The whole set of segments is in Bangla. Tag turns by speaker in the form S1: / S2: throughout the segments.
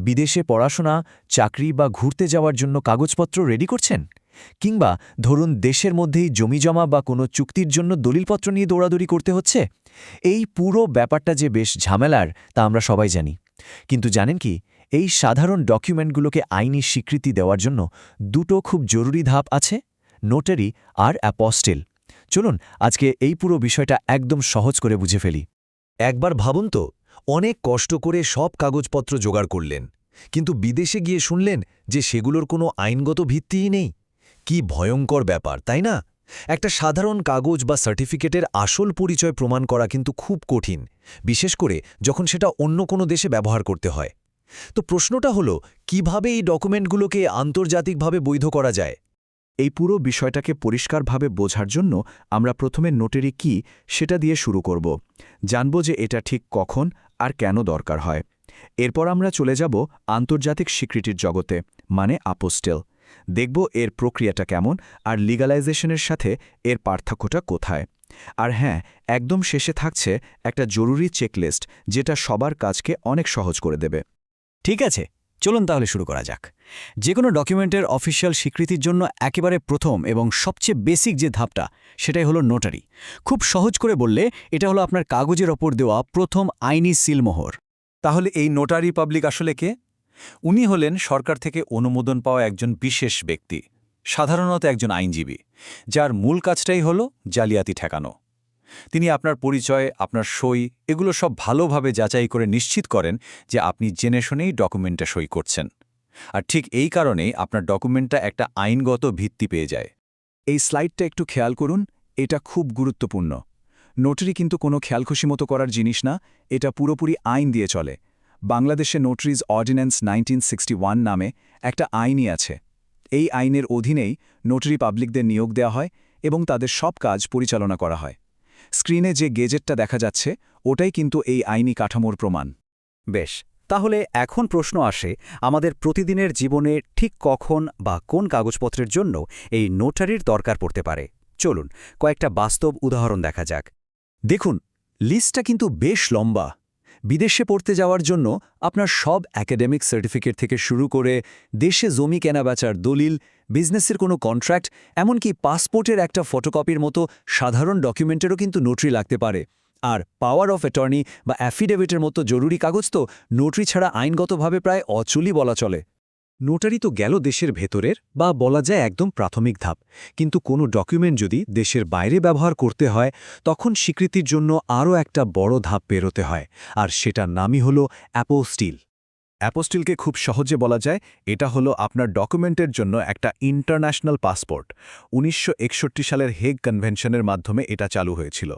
S1: বিদেশে পড়াশোনা, চাকরি বা ঘুরতে যাওয়ার জন্য কাগজপত্র রেডি করছেন? কিংবা ধরুন দেশের মধ্যেই জমিজমা বা কোনো চুক্তির জন্য দলিলপত্র নিয়ে দৌড়াদৌড়ি করতে হচ্ছে? এই পুরো ব্যাপারটা যে বেশ ঝামেলার তা আমরা সবাই জানি। কিন্তু জানেন কি, এই সাধারণ ডকুমেন্টগুলোকে আইনি স্বীকৃতি দেওয়ার জন্য দুটো খুব জরুরি ধাপ আছে: নোটারি আর অ্যাপস্টিল। চলুন আজকে এই পুরো বিষয়টা একদম সহজ করে বুঝে ফেলি।
S2: একবার ভাবুন তো, অনেক কষ্ট করে সব কাগজপত্র জোগাড় করলেন, কিন্তু বিদেশে গিয়ে শুনলেন যে সেগুলোর কোনো আইনগত ভিত্তিই নেই। কি ভয়ঙ্কর ব্যাপার, তাই না? একটা সাধারণ কাগজ বা সার্টিফিকেটের আসল পরিচয় প্রমাণ করা কিন্তু খুব কঠিন, বিশেষ করে যখন সেটা অন্য কোনো দেশে ব্যবহার করতে হয়। তো প্রশ্নটা হলো, কিভাবে এই ডকুমেন্টগুলোকে আন্তর্জাতিকভাবে বৈধ করা যায়?
S3: এই পুরো বিষয়টাকে পরিষ্কারভাবে বোঝার জন্য আমরা প্রথমে নোটারি কি সেটা দিয়ে শুরু করব। জানব যে এটা ঠিক কখন আর কেন দরকার হয়। এরপর আমরা চলে যাব আন্তর্জাতিক স্বীকৃতির জগতে, মানে অ্যাপস্টিল। দেখব এর প্রক্রিয়াটা কেমন আর লিগ্যালাইজেশনের সাথে এর পার্থক্যটা কোথায়। আর হ্যাঁ, একদম শেষে থাকছে একটা জরুরি চেকলিস্ট, যেটা সবার কাজকে অনেক সহজ করে দেবে।
S4: ঠিক আছে, চলুন তাহলে শুরু করা যাক। যে কোনো ডকুমেন্টের অফিসিয়াল স্বীকৃতির জন্য একেবারে প্রথম এবং সবচেয়ে বেসিক যে ধাপটা, সেটাই হলো নোটারি। খুব সহজ করে বললে এটা হলো আপনার কাগজের ওপর দেওয়া প্রথম আইনি সিলমোহর।
S5: তাহলে এই নোটারি পাবলিক আসলে কে? উনি হলেন সরকার থেকে অনুমোদন পাওয়া একজন বিশেষ ব্যক্তি, সাধারণত একজন আইনজীবী, যার মূল কাজটাই হল জালিয়াতি ঠেকানো। তিনি আপনার পরিচয়, আপনার সই, এগুলো সব ভালোভাবে যাচাই করে নিশ্চিত করেন যে আপনি জেনে শুনেই ডকুমেন্টে সই করছেন। আর ঠিক এই কারণেই আপনার ডকুমেন্টটা একটা আইনগত ভিত্তি পেয়ে যায়।
S3: এই স্লাইডটা একটু খেয়াল করুন, এটা খুব গুরুত্বপূর্ণ। নোটারি কিন্তু কোনো খেয়ালখুশি মতো করার জিনিস না, এটা পুরোপুরি আইন দিয়ে চলে। বাংলাদেশে নোটারিজ অর্ডিন্যান্স 1961 নামে একটা আইনই আছে। এই আইনের অধীনেই নোটারি পাবলিকদের নিয়োগ দেওয়া হয় এবং তাদের সব কাজ পরিচালনা করা হয়। স্ক্রিনে যে গেজেটটা দেখা যাচ্ছে, ওটাই কিন্তু এই আইনি কাঠামোর প্রমাণ।
S4: বেশ, তাহলে এখন প্রশ্ন আসে, আমাদের প্রতিদিনের জীবনে ঠিক কখন বা কোন কাগজপত্রের জন্য এই নোটারির দরকার পড়তে পারে? চলুন কয়েকটা বাস্তব উদাহরণ দেখা যাক।
S2: দেখুন, লিস্টটা কিন্তু বেশ লম্বা। বিদেশে পড়তে যাওয়ার জন্য আপনার সব একাডেমিক সার্টিফিকেট থেকে শুরু করে দেশে জমি কেনাবেচার দলিল, বিজনেসের কোনো কন্ট্রাক্ট, এমনকি পাসপোর্টের একটা ফটোকপির মতো সাধারণ ডকুমেন্টেরও কিন্তু নোটারি লাগতে পারে। আর পাওয়ার অফ অ্যাটর্নি বা অ্যাফিডেভিটের মতো জরুরি কাগজ তো নোটারি ছাড়া আইনগতভাবে প্রায় অচলই বলা চলে। নোটারি তো গেল দেশের ভেতরের বা বলা যায় একদম প্রাথমিক ধাপ, কিন্তু কোনো ডকুমেন্ট যদি দেশের বাইরে ব্যবহার করতে হয়, তখন স্বীকৃতির জন্য আরও একটা বড় ধাপ পেরোতে হয়, আর সেটার নামই হলো অ্যাপোস্টিল। অ্যাপোস্টিলকে খুব সহজে বলা যায় এটা হলো আপনার ডকুমেন্টের জন্য একটা ইন্টারন্যাশনাল পাসপোর্ট। 1961 সালের হেগ কনভেনশনের মাধ্যমে এটা চালু হয়েছিল।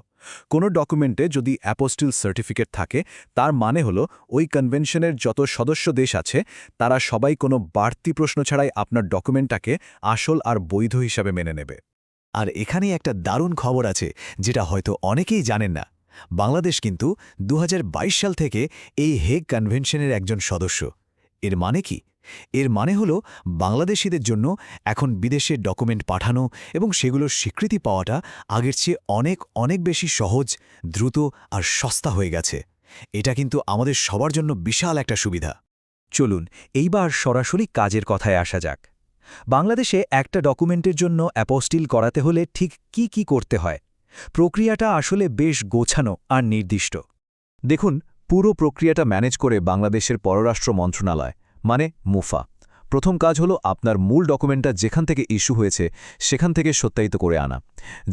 S2: কোনো ডকুমেন্টে যদি অ্যাপোস্টিল সার্টিফিকেট থাকে, তার মানে হলো ওই কনভেনশনের যত সদস্য দেশ আছে তারা সবাই কোনো বাড়তি প্রশ্ন ছাড়াই আপনার ডকুমেন্টটাকে আসল আর বৈধ হিসাবে মেনে নেবে।
S1: আর এখানেই একটা দারুণ খবর আছে, যেটা হয়তো অনেকেই জানেন না। বাংলাদেশ কিন্তু 2022 সাল থেকে এই হেগ কনভেনশনের একজন সদস্য। এর মানে কি? এর মানে হলো বাংলাদেশিদের জন্য এখন বিদেশে ডকুমেন্ট পাঠানো এবং সেগুলোর স্বীকৃতি পাওয়াটা আগের চেয়ে অনেক অনেক বেশি সহজ, দ্রুত আর সস্তা হয়ে গেছে। এটা কিন্তু আমাদের সবার জন্য বিশাল একটা সুবিধা।
S2: চলুন এইবার সরাসরি কাজের কথায় আসা যাক। বাংলাদেশে একটা ডকুমেন্টের জন্য অ্যাপোস্টিল করাতে হলে ঠিক কি করতে হয়? প্রক্রিয়াটা আসলে বেশ গোছানো আর নির্দিষ্ট। দেখুন, পুরো প্রক্রিয়াটা ম্যানেজ করে বাংলাদেশের পররাষ্ট্র মন্ত্রণালয়, মানে মুফা। প্রথম কাজ হলো আপনার মূল ডকুমেন্টটা যেখান থেকে ইস্যু হয়েছে সেখান থেকে সত্যায়িত করে আনা।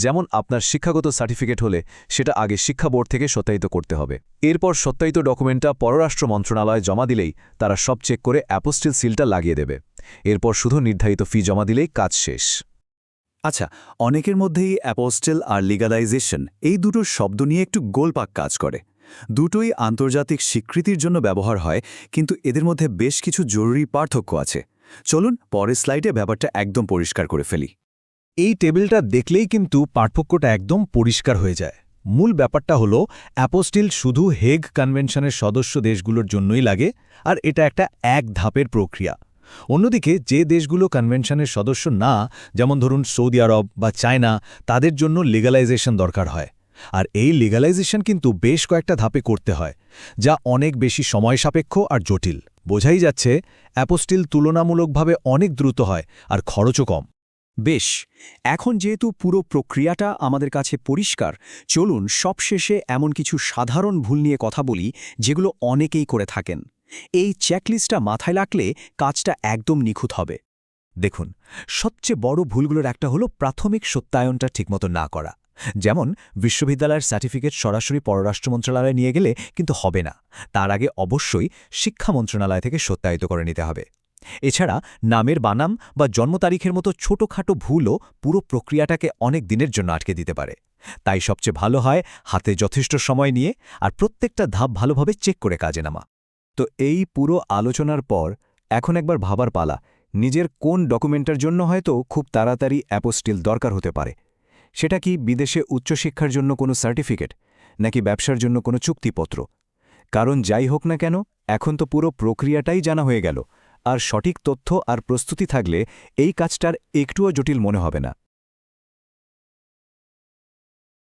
S2: যেমন আপনার শিক্ষাগত সার্টিফিকেট হলে সেটা আগে শিক্ষা বোর্ড থেকে সত্যায়িত করতে হবে। এরপর সত্যায়িত ডকুমেন্টটা পররাষ্ট্র মন্ত্রণালয়ে জমা দিলেই তারা সব চেক করে অ্যাপোস্টিল সিলটা লাগিয়ে দেবে। এরপর শুধু নির্ধারিত ফি জমা দিলেই কাজ শেষ।
S5: আচ্ছা, অনেকের মধ্যেই অ্যাপোস্টিল আর লিগ্যালাইজেশন এই দুটো শব্দ নিয়ে একটু গোলপাক কাজ করে। দুটোই আন্তর্জাতিক স্বীকৃতির জন্য ব্যবহার হয়, কিন্তু এদের মধ্যে বেশ কিছু জরুরি পার্থক্য আছে। চলুন পরের স্লাইডে ব্যাপারটা একদম পরিষ্কার করে ফেলি।
S2: এই টেবিলটা দেখলেই কিন্তু পার্থক্যটা একদম পরিষ্কার হয়ে যায়। মূল ব্যাপারটা হলো অ্যাপোস্টিল শুধু হেগ কনভেনশনের সদস্য দেশগুলোর জন্যই লাগে, আর এটা একটা এক ধাপের প্রক্রিয়া। অন্যদিকে যে দেশগুলো কনভেনশনের সদস্য না, যেমন ধরুন সৌদি আরব বা চায়না, তাদের জন্য লিগ্যালাইজেশন দরকার হয়।
S3: আর এই লিগ্যালাইজেশন কিন্তু বেশ কয়েকটা ধাপে করতে হয়, যা অনেক বেশি সময় সাপেক্ষ আর জটিল। বোঝাই যাচ্ছে অ্যাপোস্টিল তুলনামূলকভাবে অনেক দ্রুত হয় আর খরচও কম।
S2: বেশ, এখন যেহেতু পুরো প্রক্রিয়াটা আমাদের কাছে পরিষ্কার, চলুন সবশেষে এমন কিছু সাধারণ ভুল নিয়ে কথা বলি যেগুলো অনেকেই করে থাকেন। এই চেকলিস্টটা মাথায় রাখলে কাজটা একদম নিখুঁত হবে।
S1: দেখুন, সবচেয়ে বড় ভুলগুলোর একটা হলো প্রাথমিক সত্যায়নটা ঠিকমতো না করা। যেমন বিশ্ববিদ্যালয়ের সার্টিফিকেট সরাসরি পররাষ্ট্র মন্ত্রণালয়ে নিয়ে গেলে কিন্তু হবে না, তার আগে অবশ্যই শিক্ষা মন্ত্রণালয় থেকে সত্যায়িত করে নিতে হবে। এছাড়া নামের বানাম বা জন্ম তারিখের মতো ছোটখাটো ভুলও পুরো প্রক্রিয়াটাকে অনেক দিনের জন্য আটকে দিতে পারে। তাই সবচেয়ে ভালো হয় হাতে যথেষ্ট সময় নিয়ে আর প্রত্যেকটা ধাপ ভালোভাবে চেক করে কাজে নামা।
S3: তো এই পুরো আলোচনার পর এখন একবার ভাবার পালা, নিজের কোন ডকুমেন্টের জন্য হয়তো খুব তাড়াতাড়ি অ্যাপোস্টিল দরকার হতে পারে। সেটা কি বিদেশে উচ্চশিক্ষার জন্য কোনো সার্টিফিকেট, নাকি ব্যবসার জন্য কোনো চুক্তিপত্র? কারণ যাই হোক না কেন, এখন তো পুরো প্রক্রিয়াটাই জানা হয়ে গেল, আর সঠিক তথ্য আর প্রস্তুতি থাকলে এই কাজটার একটুও জটিল মনে হবে না।